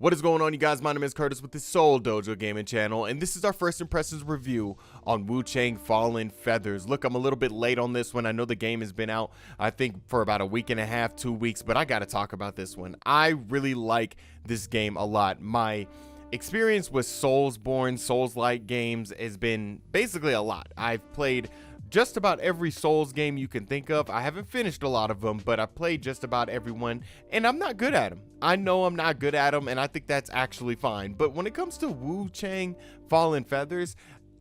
What is going on, you guys? My name is Curtis with the Seoul Dojo gaming channel, and this is our first impressions review on Wuchang Fallen Feathers. Look, I'm a little bit late on this one. I know the game has been out, I think, for about a week and a half, 2 weeks, but I gotta talk about this one. I really like this game a lot. My experience with Souls-like games has been basically a lot. I've played just about every Souls game you can think of. I haven't finished a lot of them, but I played just about everyone, and I'm not good at them. I know I'm not good at them, and I think that's actually fine. But when it comes to Wuchang Fallen Feathers,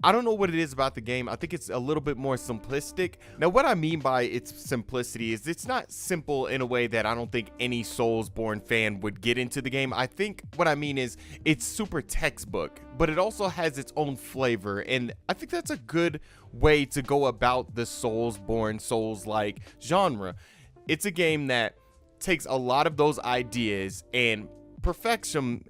I don't know what it is about the game. I think it's a little bit more simplistic. Now, what I mean by its simplicity is it's not simple in a way that I don't think any Soulsborne fan would get into the game. I think what I mean is it's super textbook, but it also has its own flavor, and I think that's a good way to go about the Soulsborne, Souls-like genre. It's a game that takes a lot of those ideas and perfects them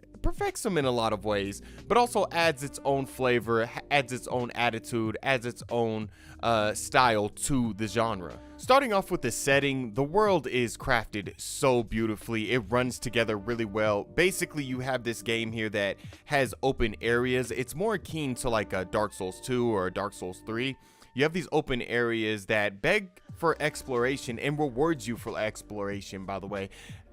in a lot of ways, but also adds its own flavor, adds its own attitude, adds its own style to the genre. Starting off with the setting, the world is crafted so beautifully. It runs together really well. Basically, you have this game here that has open areas. It's more akin to like a Dark Souls 2 or a Dark Souls 3. You have these open areas that beg for exploration and rewards you for exploration, by the way.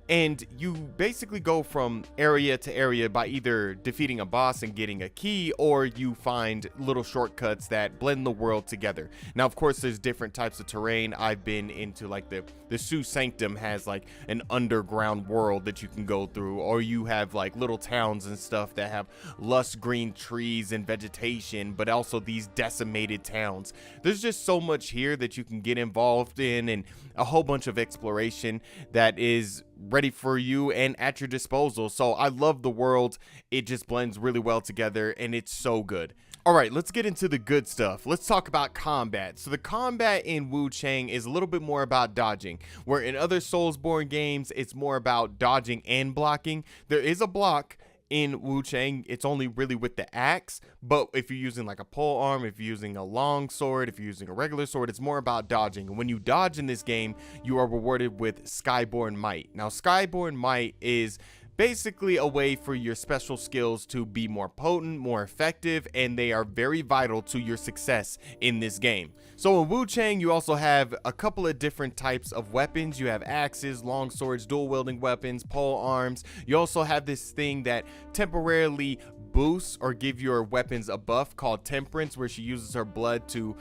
And you basically go from area to area by either defeating a boss and getting a key, or you find little shortcuts that blend the world together. Now, of course, there's different types of terrain. I've been into like the Su Sanctum has like an underground world that you can go through, or you have like little towns and stuff that have lush green trees and vegetation, but also these decimated towns. There's just so much here that you can get involved in, and a whole bunch of exploration that is ready for you and at your disposal. So I love the world. It just blends really well together, and it's so good. All right, let's get into the good stuff. Let's talk about combat. So the combat in Wuchang is a little bit more about dodging, where in other Soulsborne games, it's more about dodging and blocking. There is a block in Wuchang. It's only really with the axe, but if you're using like a pole arm, if you're using a long sword, if you're using a regular sword, it's more about dodging. And when you dodge in this game, you are rewarded with Skyborn Might. Now, Skyborn Might is basically a way for your special skills to be more potent, more effective, and they are very vital to your success in this game. So in Wuchang, you also have a couple of different types of weapons. You have axes, long swords, dual wielding weapons, pole arms. You also have this thing that temporarily boosts or give your weapons a buff called Temperance, where she uses her blood to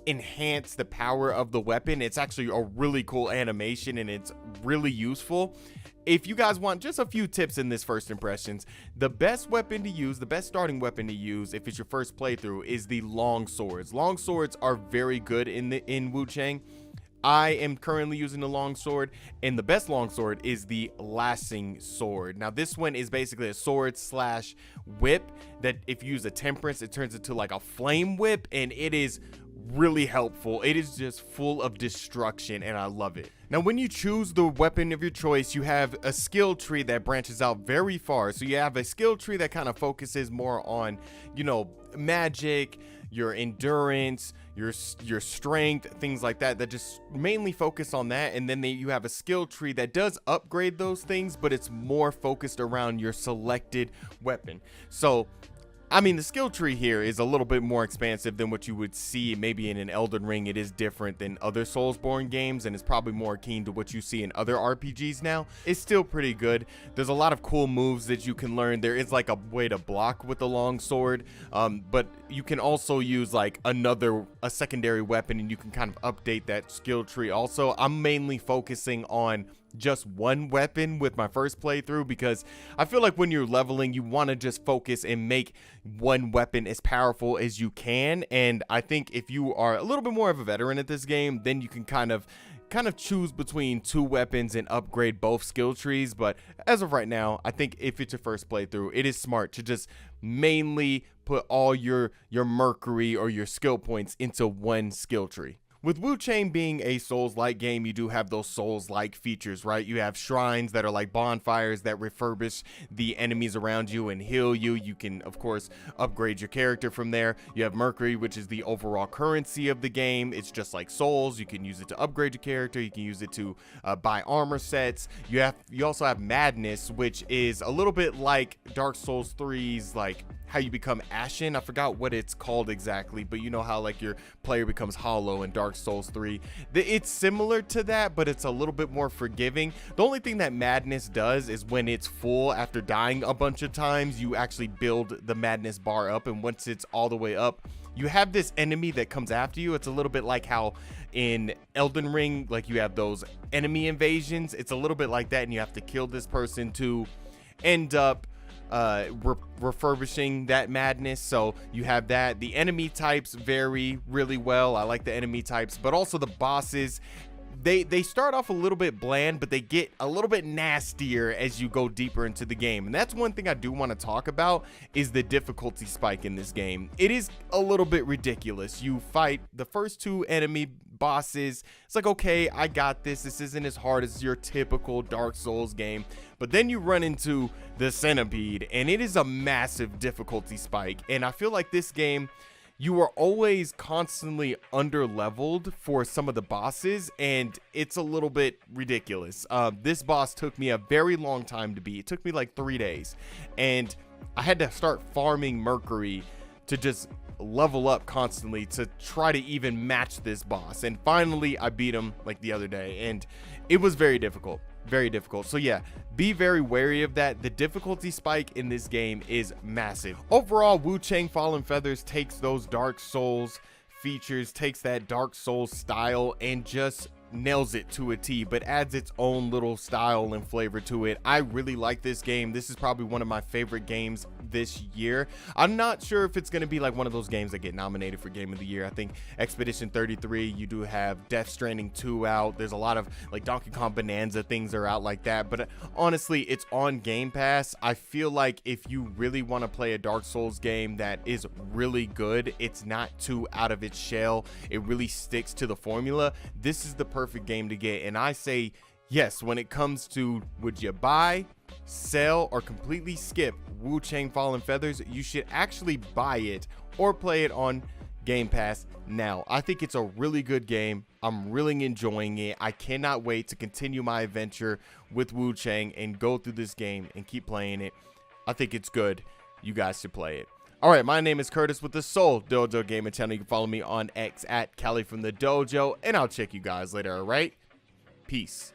enhance the power of the weapon. It's actually a really cool animation, and it's really useful. If you guys want just a few tips in this first impressions, the best weapon to use, the best starting weapon to use if it's your first playthrough, is the long swords. Long swords are very good in Wuchang. I am currently using the long sword, and the best long sword is the lashing sword. Now, this one is basically a sword slash whip that if you use a temperance, it turns into like a flame whip, and it is really helpful. It is just full of destruction, and I love it. Now, when you choose the weapon of your choice, you have a skill tree that branches out very far. So you have a skill tree that kind of focuses more on, you know, magic, your endurance, your strength, things like that, that just mainly focus on that. And then you have a skill tree that does upgrade those things, but it's more focused around your selected weapon. So I mean, the skill tree here is a little bit more expansive than what you would see maybe in an Elden Ring. It is different than other Soulsborne games, and it's probably more keen to what you see in other RPGs now. It's still pretty good. There's a lot of cool moves that you can learn. There is like a way to block with the long sword, but you can also use like a secondary weapon, and you can kind of update that skill tree also. I'm mainly focusing on just one weapon with my first playthrough, because I feel like when you're leveling, you want to just focus and make one weapon as powerful as you can. And I think if you are a little bit more of a veteran at this game, then you can kind of choose between two weapons and upgrade both skill trees. But as of right now, I think if it's your first playthrough, it is smart to just mainly put all your mercury or your skill points into one skill tree. with Wuchang being a Souls-like game, you do have those Souls-like features, right? You have shrines that are like bonfires that refurbish the enemies around you and heal you. You can, of course, upgrade your character from there. You have Mercury, which is the overall currency of the game. It's just like Souls. You can use it to upgrade your character. You can use it to buy armor sets. You also have Madness, which is a little bit like Dark Souls 3's, like how you become ashen. I forgot what it's called exactly, but you know how like your player becomes hollow in Dark Souls 3. It's similar to that, but it's a little bit more forgiving. The only thing that Madness does is when it's full after dying a bunch of times, you actually build the Madness bar up, and once it's all the way up, you have this enemy that comes after you. It's a little bit like how in Elden Ring, like you have those enemy invasions. It's a little bit like that, and you have to kill this person to end up refurbishing that madness. So you have that. The enemy types vary really well. I like the enemy types, but also the bosses. They start off a little bit bland, but they get a little bit nastier as you go deeper into the game. And that's one thing I do want to talk about, is the difficulty spike in this game. It is a little bit ridiculous. You fight the first two enemy bosses. It's like, okay, I got this. This isn't as hard as your typical Dark Souls game. But then you run into the Centipede, and it is a massive difficulty spike. And I feel like this game, you are always constantly under leveled for some of the bosses, and it's a little bit ridiculous. This boss took me a very long time to beat. It took me like 3 days, and I had to start farming Mercury to just level up constantly to try to even match this boss. And finally I beat him like the other day, and it was very difficult. Very difficult. So yeah, be very wary of that. The difficulty spike in this game is massive. Overall, Wuchang Fallen Feathers takes those Dark Souls features, takes that Dark Souls style, and just nails it to a T, but adds its own little style and flavor to it. I really like this game. This is probably one of my favorite games this year. I'm not sure if it's going to be like one of those games that get nominated for Game of the Year. I think Expedition 33, you do have Death Stranding 2 out. There's a lot of like Donkey Kong Bonanza things are out like that, but honestly, it's on Game Pass. I feel like if you really want to play a Dark Souls game that is really good, it's not too out of its shell, it really sticks to the formula, this is the perfect game to get. And I say yes, when it comes to would you buy, sell, or completely skip Wuchang Fallen Feathers, you should actually buy it or play it on Game Pass now. I think it's a really good game. I'm really enjoying it. I cannot wait to continue my adventure with Wuchang and go through this game and keep playing it. I think it's good. You guys should play it. All right, my name is Curtis with the Seoul Dojo Gaming Channel. You can follow me on X at Cali from the Dojo, and I'll check you guys later, all right? Peace.